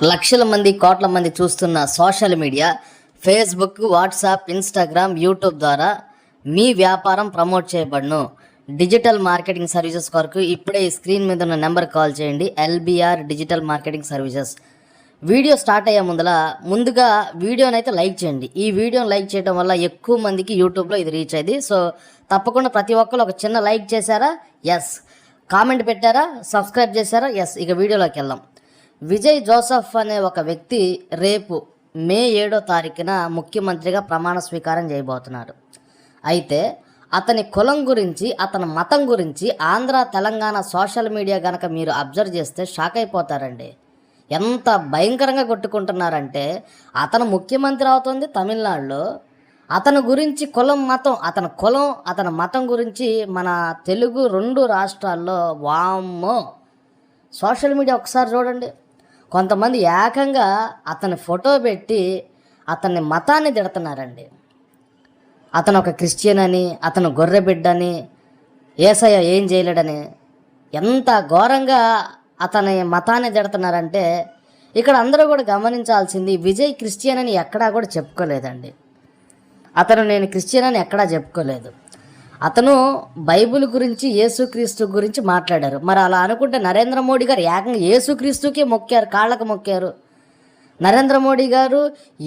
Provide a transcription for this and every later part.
లక్షల మంది కోట్ల మంది చూస్తున్న social media Facebook, WhatsApp, Instagram, YouTube ద్వారా మీ వ్యాపారం ప్రమోట్ చేయబడును. డిజిటల్ మార్కెటింగ్ సర్వీసెస్ కొరకు ఇప్పుడే ఈ స్క్రీన్ మీద ఉన్న నెంబర్ కాల్ చేయండి. LBR digital marketing services. Video start అయ్యే ముందుగా వీడియోని అయితే లైక్ చేయండి. ఈ వీడియోని లైక్ చేయడం వల్ల ఎక్కువ మందికి యూట్యూబ్లో ఇది రీచ్ అయ్యింది. సో తప్పకుండా ప్రతి ఒక్కరు ఒక చిన్న లైక్ చేశారా? ఎస్. కామెంట్ పెట్టారా? సబ్స్క్రైబ్ చేశారా? ఎస్. ఇక వీడియోలోకి వెళ్దాం. విజయ్ జోసెఫ్ అనే ఒక వ్యక్తి రేపు మే 7వ తారీఖున ముఖ్యమంత్రిగా ప్రమాణ స్వీకారం చేయబోతున్నారు. అయితే అతని కులం గురించి, అతని మతం గురించి ఆంధ్ర, తెలంగాణ సోషల్ మీడియా కనుక మీరు అబ్జర్వ్ చేస్తే షాక్ అయిపోతారండి. ఎంత భయంకరంగా కొట్టుకుంటున్నారంటే, అతను ముఖ్యమంత్రి అవుతుంది తమిళనాడులో, అతని గురించి అతని మతం గురించి మన తెలుగు 2 రాష్ట్రాల్లో వామ్మో సోషల్ మీడియా ఒకసారి చూడండి. కొంతమంది ఏకంగా అతని ఫోటో పెట్టి అతని మతాన్ని తిడుతున్నారండి. అతను ఒక క్రిస్టియన్ అని, అతను గొర్రె బిడ్డని, యేసయ్య ఏం చేయలేడని ఎంత ఘోరంగా అతని మతాన్ని తిడుతున్నారంటే, ఇక్కడ అందరూ కూడా గమనించాల్సింది, విజయ్ క్రిస్టియన్ అని ఎక్కడా కూడా చెప్పుకోలేదండి. నేను క్రిస్టియన్ అని ఎక్కడా చెప్పుకోలేదు. అతను బైబిల్ గురించి, యేసుక్రీస్తు గురించి మాట్లాడారు. మరి అలా అనుకుంటే నరేంద్ర మోడీ గారు ఏకంగా యేసుక్రీస్తుకే మొక్కారు, కాళ్ళకు మొక్కారు. నరేంద్ర మోడీ గారు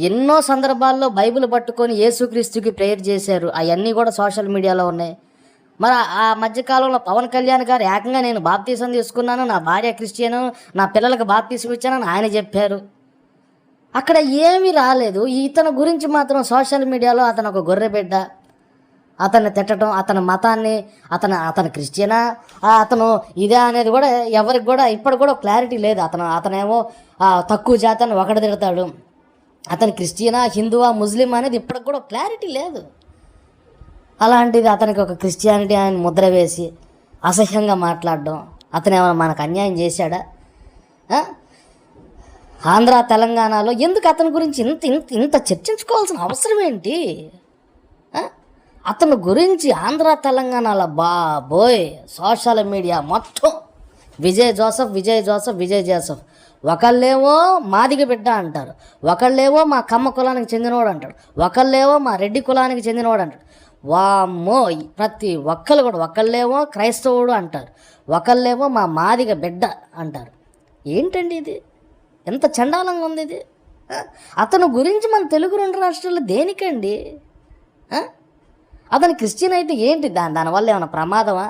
ఎన్నో సందర్భాల్లో బైబిల్ పట్టుకొని యేసుక్రీస్తుకి ప్రేయర్ చేశారు. అవన్నీ కూడా సోషల్ మీడియాలో ఉన్నాయి. మరి ఆ మధ్యకాలంలో పవన్ కళ్యాణ్ గారు ఏకంగా నేను బాప్తీసం తీసుకున్నాను, నా భార్య క్రిస్టియను, నా పిల్లలకు బాప్తీసం ఇచ్చానని ఆయన చెప్పారు. అక్కడ ఏమీ రాలేదు. ఇతని గురించి మాత్రం సోషల్ మీడియాలో అతను ఒక గొర్రె బిడ్డ, అతన్ని తిట్టడం, అతని మతాన్ని, అతను క్రిస్టియనా, అతను ఇదే అనేది కూడా ఎవరికి కూడా ఇప్పటికి కూడా క్లారిటీ లేదు. అతనేమో తక్కువ జాతాన్ని ఒకటి తిడతాడు. అతను క్రిస్టియనా, హిందువా, ముస్లిం అనేది ఇప్పటికి కూడా క్లారిటీ లేదు. అలాంటిది అతనికి ఒక క్రిస్టియానిటీ అని ముద్ర వేసి అసహ్యంగా మాట్లాడడం, అతను ఏమైనా మనకు అన్యాయం చేశాడా? ఆంధ్ర, తెలంగాణలో ఎందుకు అతని గురించి ఇంత చర్చించుకోవాల్సిన అవసరం ఏంటి? అతని గురించి ఆంధ్ర, తెలంగాణలో బాబోయ్ సోషల్ మీడియా మొత్తం విజయ్ జోసెఫ్. ఒకళ్ళేమో మాదిగ బిడ్డ అంటారు, ఒకళ్ళేమో మా కమ్మ కులానికి చెందినవాడు అంటాడు, ఒకళ్ళేమో మా రెడ్డి కులానికి చెందినవాడు అంటాడు. వామ్మో, ప్రతి ఒక్కళ్ళు కూడా ఒకళ్ళేమో క్రైస్తవుడు అంటారు, ఒకళ్ళేమో మా మాదిగ బిడ్డ అంటారు. ఏంటండి ఇది? ఎంత చండాలంగా ఉంది ఇది. అతని గురించి మన తెలుగు 2 రాష్ట్రాల్లో దేనికండి? అతను క్రిస్టియన్ అయితే ఏంటి? దానివల్ల ఏమైనా ప్రమాదమా?